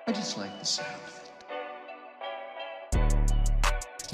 I just like the sound.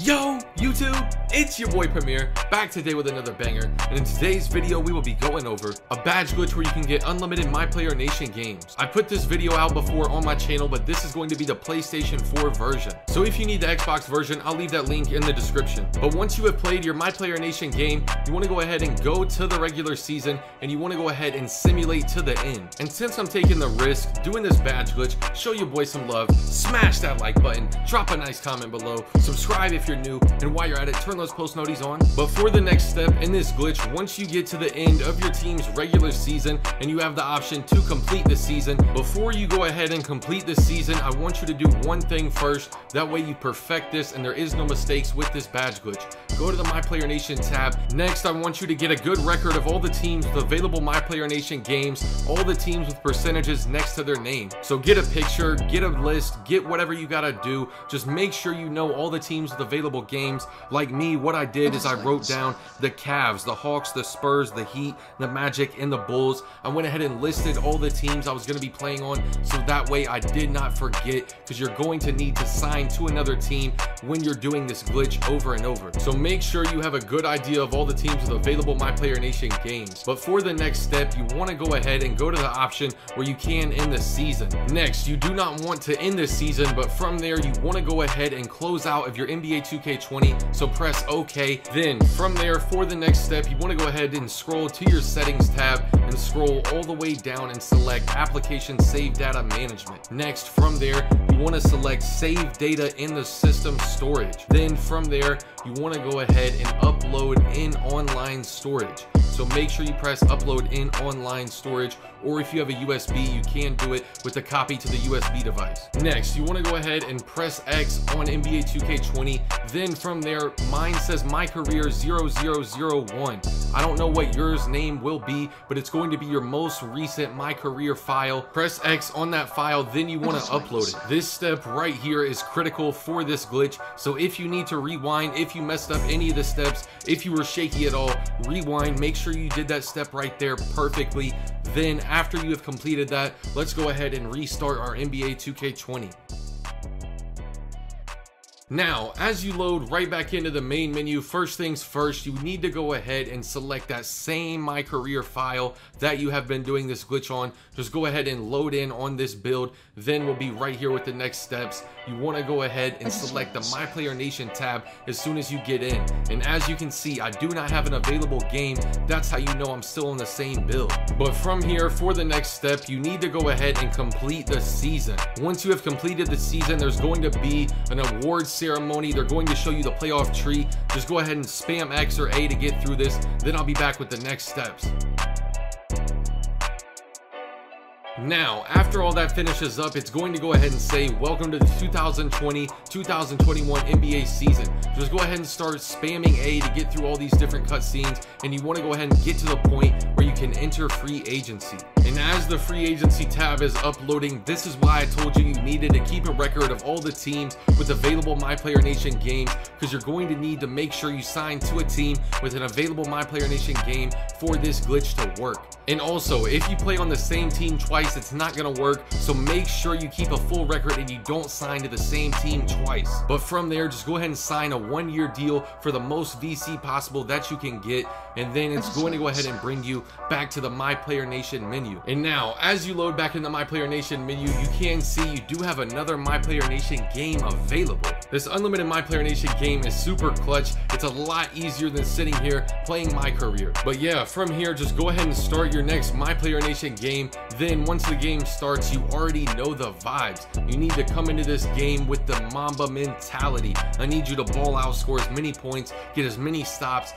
Yo, YouTube, it's your boy Premier, back today with another banger, and in today's video we will be going over a badge glitch where you can get unlimited MyPLAYER NATION games. I put this video out before on my channel, but this is going to be the PlayStation 4 version. So if you need the Xbox version, I'll leave that link in the description. But once you have played your MyPLAYER NATION game, you want to go ahead and go to the regular season, and you want to go ahead and simulate to the end. And since I'm taking the risk doing this badge glitch, show your boy some love, smash that like button, drop a nice comment below, subscribe if you're new, and while you're at it, turn those post noties on. But for the next step in this glitch, once you get to the end of your team's regular season and you have the option to complete the season, before you go ahead and complete the season, I want you to do one thing first. That way you perfect this and there is no mistakes with this badge glitch. Go to the MyPLAYER NATION tab. Next, I want you to get a good record of all the teams with available MyPLAYER NATION games, all the teams with percentages next to their name. So get a picture, get a list, get whatever you gotta do. Just make sure you know all the teams with available games. Like me, what I did is I wrote down the Cavs, the Hawks, the Spurs, the Heat, the Magic, and the Bulls. I went ahead and listed all the teams I was going to be playing on, so that way I did not forget, because you're going to need to sign to another team when you're doing this glitch over and over. So make sure you have a good idea of all the teams with available MyPLAYER NATION games. But for the next step, you want to go ahead and go to the option where you can end the season. Next, you do not want to end the season, but from there you want to go ahead and close out of your NBA 2K20. So press OK. Then from there, for the next step, you want to go ahead and scroll to your settings tab and scroll all the way down and select application save data management. Next, from there, you want to select save data in the system storage. Then from there, you want to go ahead and upload in online storage. So make sure you press upload in online storage, or if you have a USB, you can do it with a copy to the USB device. Next, you want to go ahead and press X on NBA 2K20. Then from there, mine says MyCAREER 0001. I don't know what yours name will be, but it's going to be your most recent MyCAREER file. Press X on that file, then you want to upload it. This step right here is critical for this glitch. So if you need to rewind, if you messed up any of the steps, if you were shaky at all, rewind, make sure you did that step right there perfectly. Then after you have completed that, let's go ahead and restart our NBA 2K20. Now, as you load right back into the main menu, first things first, you need to go ahead and select that same MyCAREER file that you have been doing this glitch on. Just go ahead and load in on this build. Then we'll be right here with the next steps. You want to go ahead and select the MyPLAYER NATION tab as soon as you get in. And as you can see, I do not have an available game. That's how you know I'm still on the same build. But from here, for the next step, you need to go ahead and complete the season. Once you have completed the season, there's going to be an awards ceremony. They're going to show you the playoff tree. Just go ahead and spam X or A to get through this. Then I'll be back with the next steps. Now, after all that finishes up, it's going to go ahead and say, welcome to the 2020-2021 NBA season. Just go ahead and start spamming A to get through all these different cutscenes, and you want to go ahead and get to the point where you can enter free agency. And as the free agency tab is uploading, this is why I told you you needed to keep a record of all the teams with available MyPLAYER NATION games, because you're going to need to make sure you sign to a team with an available MyPLAYER NATION game for this glitch to work. And also, if you play on the same team twice, it's not gonna work, so make sure you keep a full record and you don't sign to the same team twice. But from there, just go ahead and sign a 1-year deal for the most VC possible that you can get, and then it's going to go ahead and bring you back to the MyPLAYER NATION menu. And now, as you load back in the MyPLAYER NATION menu, you can see you do have another MyPLAYER NATION game available. This unlimited MyPLAYER NATION game is super clutch. It's a lot easier than sitting here playing MyCAREER. But yeah, from here, just go ahead and start your next MyPLAYER NATION game. Then once the game starts, you already know the vibes. You need to come into this game with the Mamba mentality. I need you to ball out, score as many points, get as many stops,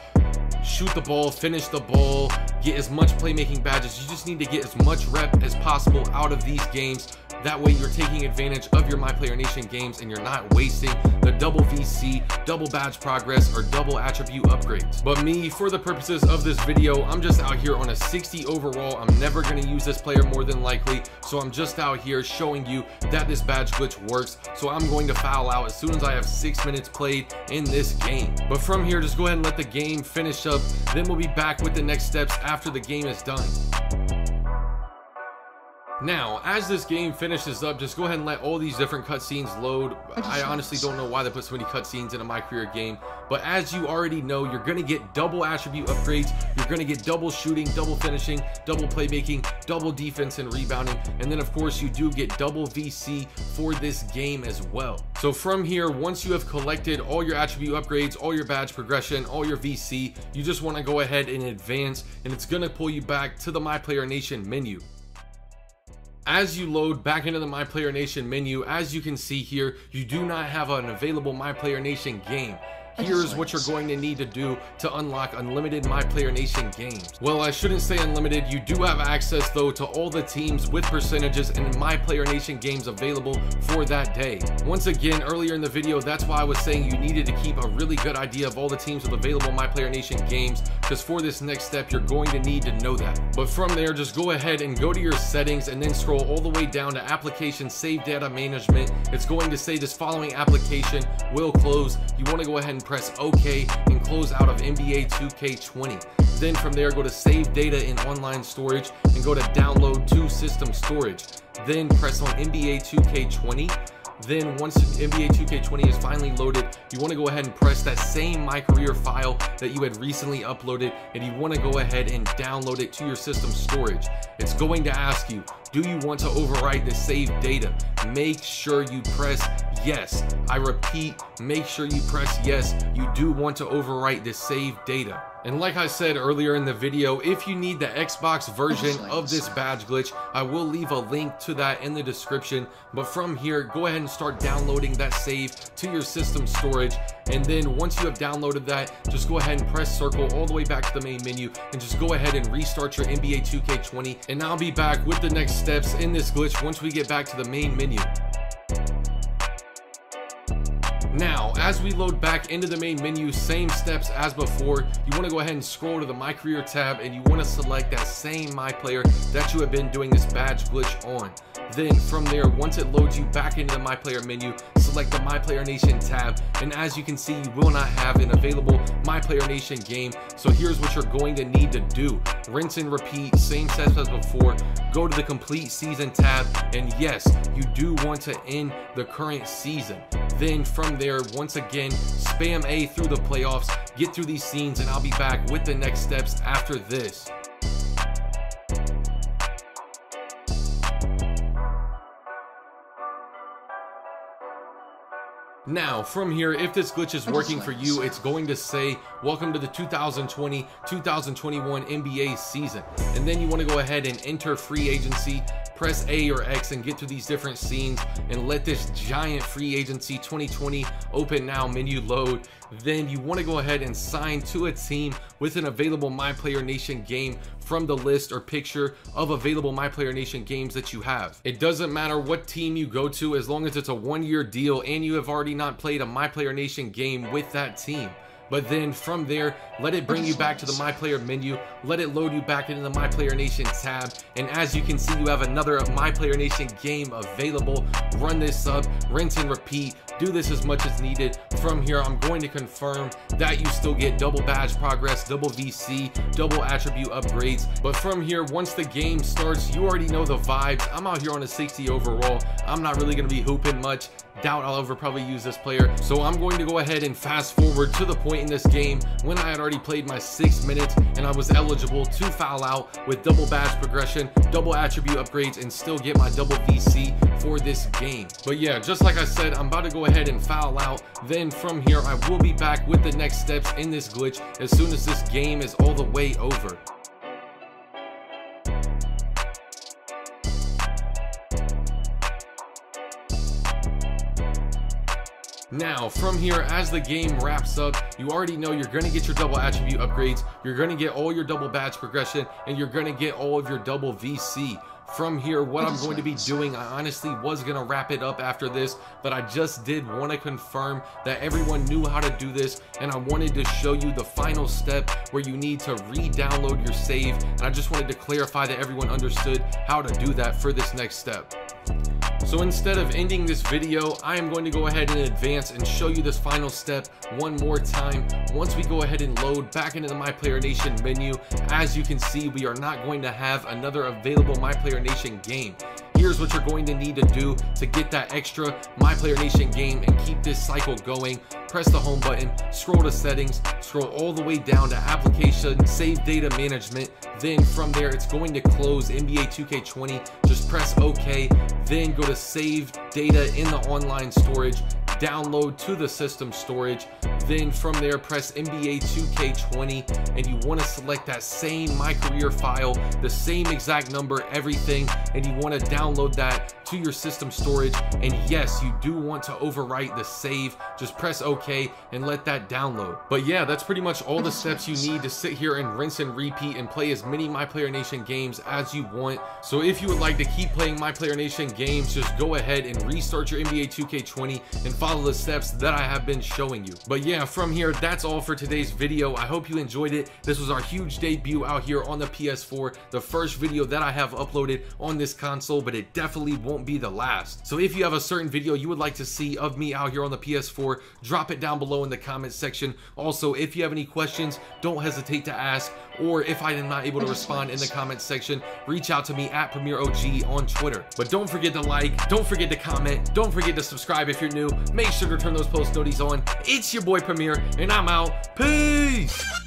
shoot the ball, finish the ball, get as much playmaking badges. You just need to get as much rep as possible out of these games. That way you're taking advantage of your MyPLAYER NATION games and you're not wasting the double VC, double badge progress, or double attribute upgrades. But me, for the purposes of this video, I'm just out here on a 60 overall. I'm never going to use this player more than likely, so I'm just out here showing you that this badge glitch works. So I'm going to foul out as soon as I have 6 minutes played in this game. But from here, just go ahead and let the game finish up. Then we'll be back with the next steps after the game is done. Now, as this game finishes up, just go ahead and let all these different cutscenes load. I honestly don't know why they put so many cutscenes in a MyCAREER game, but as you already know, you're going to get double attribute upgrades, you're going to get double shooting, double finishing, double playmaking, double defense and rebounding, and then of course you do get double VC for this game as well. So from here, once you have collected all your attribute upgrades, all your badge progression, all your VC, you just want to go ahead and advance, and it's going to pull you back to the MyPLAYER NATION menu. As you load back into the MyPLAYER NATION menu, as you can see here, you do not have an available MyPLAYER NATION game. Here's what you're going to need to do to unlock unlimited MyPLAYER NATION games. Well, I shouldn't say unlimited. You do have access though to all the teams with percentages and MyPLAYER NATION games available for that day. Once again, earlier in the video, that's why I was saying you needed to keep a really good idea of all the teams with available MyPLAYER NATION games, because for this next step, you're going to need to know that. But from there, just go ahead and go to your settings and then scroll all the way down to application save data management. It's going to say this following application will close. You want to go ahead and press OK and close out of NBA 2K20. Then from there, go to save data in online storage and go to download to system storage. Then press on NBA 2K20. Then once NBA 2K20 is finally loaded, you want to go ahead and press that same MyCAREER file that you had recently uploaded, and you want to go ahead and download it to your system storage. It's going to ask you, do you want to overwrite the saved data? Make sure you press yes. I repeat, make sure you press yes. You do want to overwrite the saved data. And like I said earlier in the video, if you need the Xbox version of this badge glitch, I will leave a link to that in the description. But from here, go ahead and start downloading that save to your system storage. And then once you have downloaded that, just go ahead and press circle all the way back to the main menu and just go ahead and restart your NBA 2K20. And I'll be back with the next steps in this glitch once we get back to the main menu. Now, as we load back into the main menu, same steps as before. You want to go ahead and scroll to the MyCAREER tab, and you want to select that same MyPLAYER that you have been doing this badge glitch on. Then from there, once it loads you back into the MyPLAYER menu, select the MyPLAYER NATION tab, and as you can see, you will not have an available MyPLAYER NATION game. So here's what you're going to need to do. Rinse and repeat, same steps as before. Go to the complete season tab, and yes, you do want to end the current season. Then from there, once again, spam A through the playoffs, get through these scenes, and I'll be back with the next steps after this. Now, from here, if this glitch is working for you, it's going to say, welcome to the 2020-2021 NBA season. And then you want to go ahead and enter free agency, press A or X and get to these different scenes and let this giant free agency 2020 open now menu load. Then you want to go ahead and sign to a team with an available MyPLAYER NATION game from the list or picture of available MyPLAYER NATION games that you have. It doesn't matter what team you go to as long as it's a one-year deal and you have already not played a MyPLAYER NATION game with that team. But then from there, let it bring you back to the MyPLAYER menu, let it load you back into the MyPLAYER NATION tab, and as you can see, you have another MyPLAYER NATION game available. Run this up, rinse and repeat, do this as much as needed. From here, I'm going to confirm that you still get double badge progress, double VC, double attribute upgrades. But from here, once the game starts, you already know the vibes. I'm out here on a 60 overall. I'm not really going to be hooping much. Doubt I'll ever probably use this player, so I'm going to go ahead and fast forward to the point in this game when I had already played my 6 minutes and I was eligible to foul out with double badge progression, double attribute upgrades, and still get my double VC for this game. But yeah, just like I said, I'm about to go ahead and foul out. Then from here, I will be back with the next steps in this glitch as soon as this game is all the way over. Now, from here, as the game wraps up, you already know you're going to get your double attribute upgrades, you're going to get all your double badge progression, and you're going to get all of your double VC. From here, what I'm going to be doing, I honestly was going to wrap it up after this, but I just did want to confirm that everyone knew how to do this, and I wanted to show you the final step where you need to re-download your save, and I just wanted to clarify that everyone understood how to do that for this next step. So instead of ending this video, I am going to go ahead and advance and show you this final step one more time. Once we go ahead and load back into the MyPLAYER NATION menu, as you can see, we are not going to have another available MyPLAYER NATION game. here's what you're going to need to do to get that extra MyPLAYER Nation game and keep this cycle going. Press the home button, scroll to settings, scroll all the way down to application, save data management. Then from there, it's going to close NBA 2K20. Just press OK. Then go to save data in the online storage, download to the system storage. Then from there, press NBA 2K20 and you want to select that same MyCAREER file, the same exact number, everything, and you want to download that to your system storage. And yes, you do want to overwrite the save. Just press OK and let that download. But yeah, that's pretty much all the steps you need to sit here and rinse and repeat and play as many MyPLAYER Nation games as you want. So if you would like to keep playing MyPLAYER Nation games, just go ahead and restart your NBA 2K20 and follow the steps that I have been showing you. But yeah, from here, that's all for today's video. I hope you enjoyed it. This was our huge debut out here on the PS4, the first video that I have uploaded on this console, but it definitely won't be the last. So if you have a certain video you would like to see of me out here on the PS4, drop it down below in the comments section. Also, if you have any questions, don't hesitate to ask, or if I am not able to respond in the comments section, reach out to me at PremierOG on Twitter. But don't forget to like, don't forget to comment, don't forget to subscribe if you're new. Make sure to turn those post notifications on. It's your boy Premier, and I'm out. Peace!